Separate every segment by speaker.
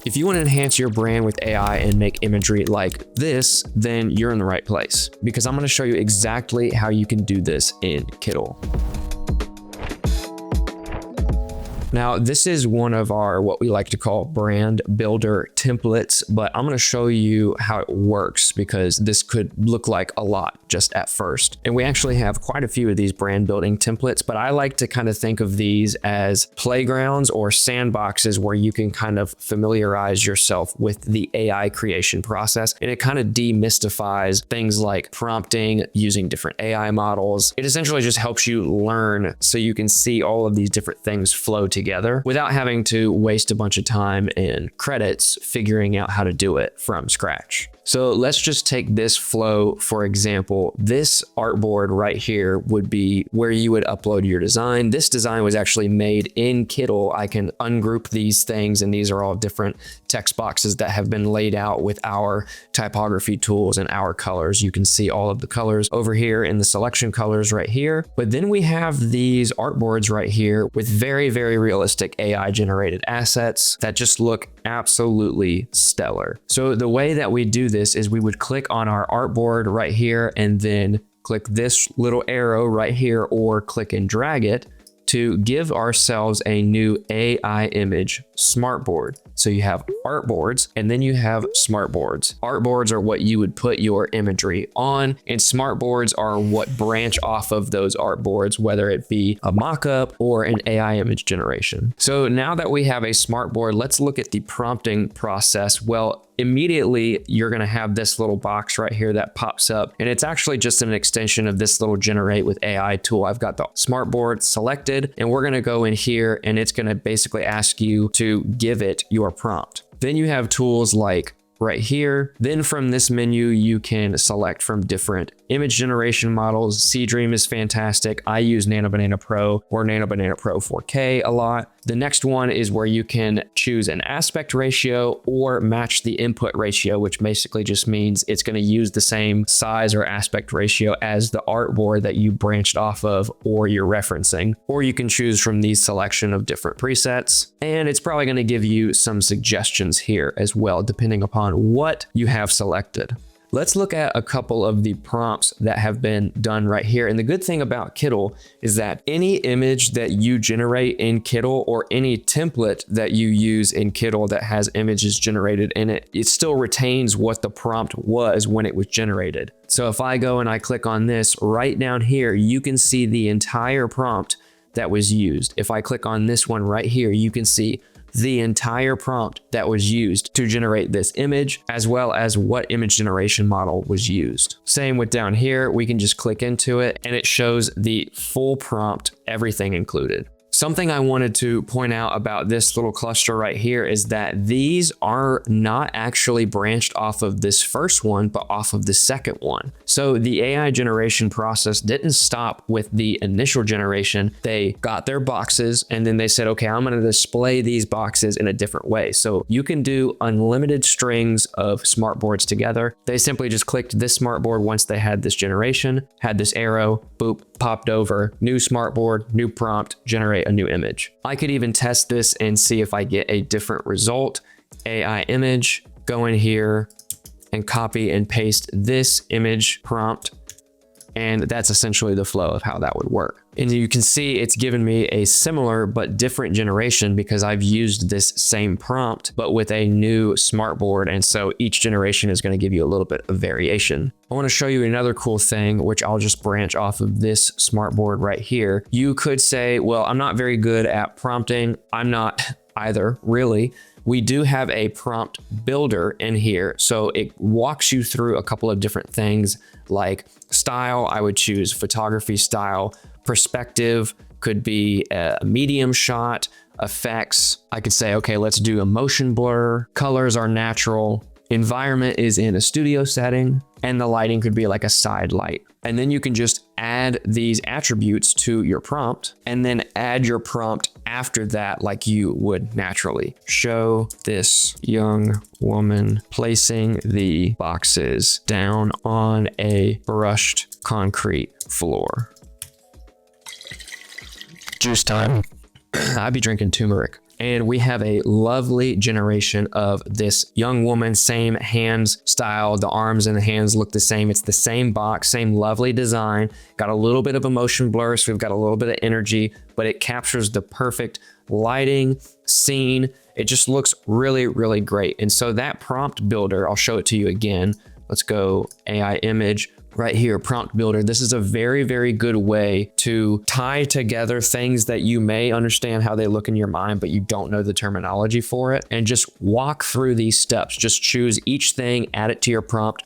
Speaker 1: If you want to enhance your brand with AI and make imagery like this, then you're in the right place, because I'm going to show you exactly how you can do this in Kittl. Now, this is one of our what we like to call brand builder templates, but I'm going to show you how it works because this could look like a lot just at first. And we actually have quite a few of these brand building templates, but I like to kind of think of these as playgrounds or sandboxes where you can kind of familiarize yourself with the AI creation process. And it kind of demystifies things like prompting, using different AI models. It essentially just helps you learn so you can see all of these different things flow together without having to waste a bunch of time and credits figuring out how to do it from scratch. So let's just take this flow, for example. This artboard right here would be where you would upload your design. This design was actually made in Kittl. I can ungroup these things, and these are all different text boxes that have been laid out with our typography tools and our colors. You can see all of the colors over here in the selection colors right here. But then we have these artboards right here with very, very realistic AI generated assets that just look absolutely stellar. So the way that we do this is we would click on our artboard right here and then click this little arrow right here, or click and drag it to give ourselves a new AI image smartboard. So you have artboards and then you have smartboards. Artboards are what you would put your imagery on, and smartboards are what branch off of those artboards, whether it be a mock-up or an AI image generation. So now that we have a smartboard, let's look at the prompting process. Well, immediately you're going to have this little box right here that pops up, and it's actually just an extension of this little generate with AI tool. I've got the smartboard selected, and we're going to go in here and it's going to basically ask you to give it your prompt. Then you have tools like right here. Then from this menu, you can select from different image generation models. Seedream is fantastic. I use Nano Banana Pro or Nano Banana Pro 4K a lot. The next one is where you can choose an aspect ratio or match the input ratio, which basically just means it's going to use the same size or aspect ratio as the artboard that you branched off of or you're referencing. Or you can choose from these selection of different presets, and it's probably going to give you some suggestions here as well, depending upon what you have selected. Let's look at a couple of the prompts that have been done right here. And the good thing about Kittl is that any image that you generate in Kittl or any template that you use in Kittl that has images generated in it, it still retains what the prompt was when it was generated. So if I go and I click on this right down here, you can see the entire prompt that was used. If I click on this one right here, you can see the entire prompt that was used to generate this image, as well as what image generation model was used. Same with down here, we can just click into it and it shows the full prompt, everything included. Something I wanted to point out about this little cluster right here is that these are not actually branched off of this first one, but off of the second one. So the AI generation process didn't stop with the initial generation. They got their boxes and then they said, okay, I'm going to display these boxes in a different way. So you can do unlimited strings of smartboards together. They simply just clicked this smartboard once they had this generation, had this arrow, boop, popped over, new smartboard, new prompt, generate a new image. I could even test this and see if I get a different result. AI image, go in here and copy and paste this image prompt. And that's essentially the flow of how that would work. And you can see it's given me a similar but different generation because I've used this same prompt, but with a new smartboard. And so each generation is going to give you a little bit of variation. I want to show you another cool thing, which I'll just branch off of this smartboard right here. You could say, well, I'm not very good at prompting. I'm not either, really. We do have a prompt builder in here. So it walks you through a couple of different things like style. I would choose photography style. Perspective could be a medium shot. Effects, I could say, okay, let's do a motion blur. Colors are natural. Environment is in a studio setting, and the lighting could be like a side light. And then you can just add these attributes to your prompt and then add your prompt after that like you would naturally. Show this young woman placing the boxes down on a brushed concrete floor. Juice time. I'd be drinking turmeric. And we have a lovely generation of this young woman, same hands style. The arms and the hands look the same. It's the same box, same lovely design. Got a little bit of a motion blur, so we've got a little bit of energy, but it captures the perfect lighting, scene. It just looks really, really great. And so that prompt builder, I'll show it to you again. Let's go AI image. Right here, prompt builder. This is a very, very good way to tie together things that you may understand how they look in your mind, but you don't know the terminology for it, and just walk through these steps. Just choose each thing, add it to your prompt,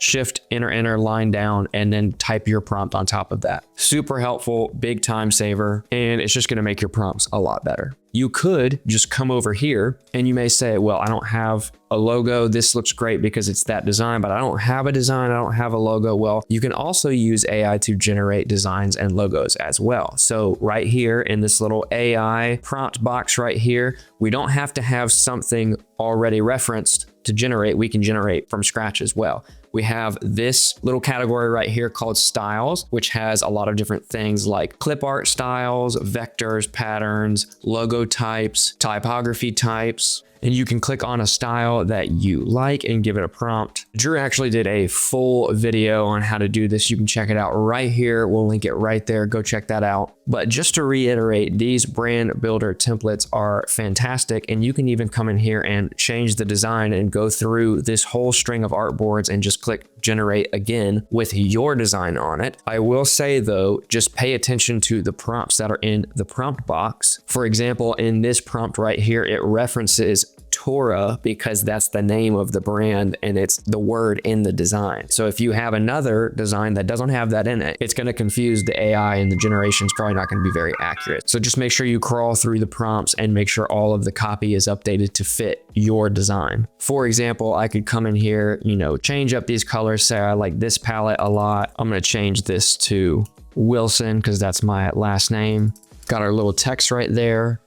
Speaker 1: shift, enter, line down, and then type your prompt on top of that. Super helpful, big time saver, and it's just gonna make your prompts a lot better. You could just come over here and you may say, well, I don't have a logo. This looks great because it's that design, but I don't have a design. I don't have a logo. Well, you can also use AI to generate designs and logos as well. So right here in this little AI prompt box right here, we don't have to have something already referenced to generate. We can generate from scratch as well. We have this little category right here called styles, which has a lot of different things like clip art styles, vectors, patterns, logo types, typography types. And you can click on a style that you like and give it a prompt. Drew actually did a full video on how to do this. You can check it out right here. We'll link it right there. Go check that out. But just to reiterate, these brand builder templates are fantastic. And you can even come in here and change the design and go through this whole string of artboards and just click generate again with your design on it. I will say though, just pay attention to the prompts that are in the prompt box. For example, in this prompt right here, it references Torah because that's the name of the brand and it's the word in the design. So if you have another design that doesn't have that in it, it's going to confuse the AI and the generation is probably not going to be very accurate. So just make sure you crawl through the prompts and make sure all of the copy is updated to fit your design. For example, I could come in here, change up these colors. Say I like this palette a lot. I'm going to change this to Wilson because that's my last name. Got our little text right there.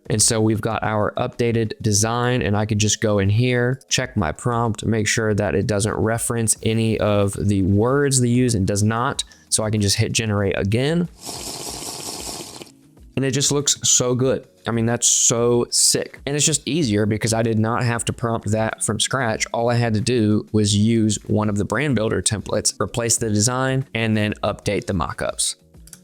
Speaker 1: And so we've got our updated design and I could just go in here, check my prompt, make sure that it doesn't reference any of the words they use and does not. So I can just hit generate again. And it just looks so good. I mean, that's so sick. And it's just easier because I did not have to prompt that from scratch. All I had to do was use one of the brand builder templates, replace the design, and then update the mockups.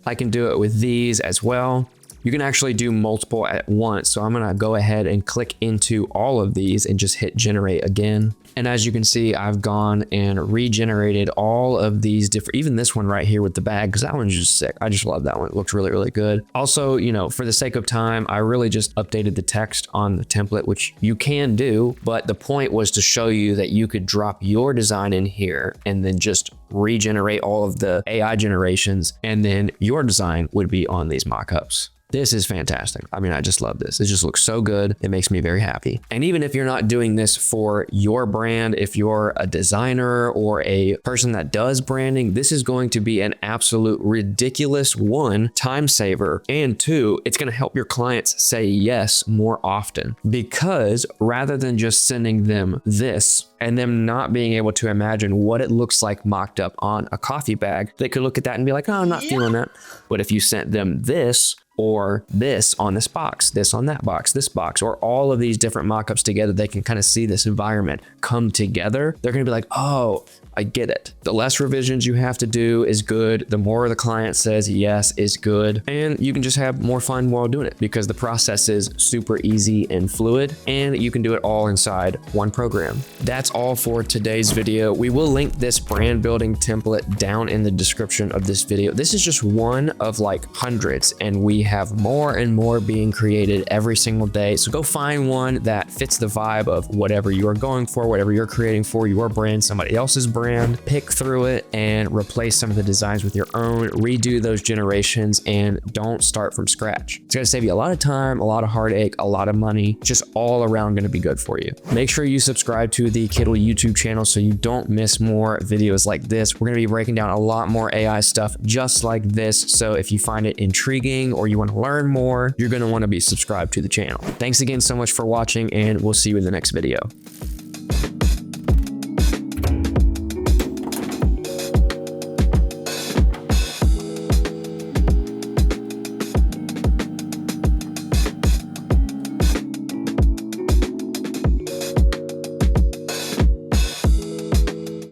Speaker 1: I can do it with these as well. You can actually do multiple at once. So I'm gonna go ahead and click into all of these and just hit generate again. And as you can see, I've gone and regenerated all of these different, even this one right here with the bag, because that one's just sick. I just love that one. It looks really, really good. Also, for the sake of time, I really just updated the text on the template, which you can do, but the point was to show you that you could drop your design in here and then just regenerate all of the AI generations, and then your design would be on these mockups. This is fantastic. I mean, I just love this. It just looks so good. It makes me very happy. And even if you're not doing this for your brand, if you're a designer or a person that does branding, this is going to be an absolute ridiculous one, time saver, and two, it's going to help your clients say yes more often, because rather than just sending them this and them not being able to imagine what it looks like mocked up on a coffee bag, they could look at that and be like, oh, I'm not feeling that. But if you sent them this, or this on this box, this on that box, this box, or all of these different mockups together, they can kind of see this environment come together. They're going to be like, oh, I get it. The less revisions you have to do is good. The more the client says yes is good. And you can just have more fun while doing it because the process is super easy and fluid, and you can do it all inside one program. That's all for today's video. We will link this brand building template down in the description of this video. This is just one of like hundreds, and we have more and more being created every single day. So go find one that fits the vibe of whatever you are going for, whatever you're creating for your brand, somebody else's brand. Pick through it and replace some of the designs with your own, redo those generations, and don't start from scratch. It's going to save you a lot of time, a lot of heartache, a lot of money, just all around going to be good for you. Make sure you subscribe to the Kittl YouTube channel so you don't miss more videos like this. We're going to be breaking down a lot more AI stuff just like this. So if you find it intriguing or you want to learn more, you're going to want to be subscribed to the channel. Thanks again so much for watching, and we'll see you in the next video.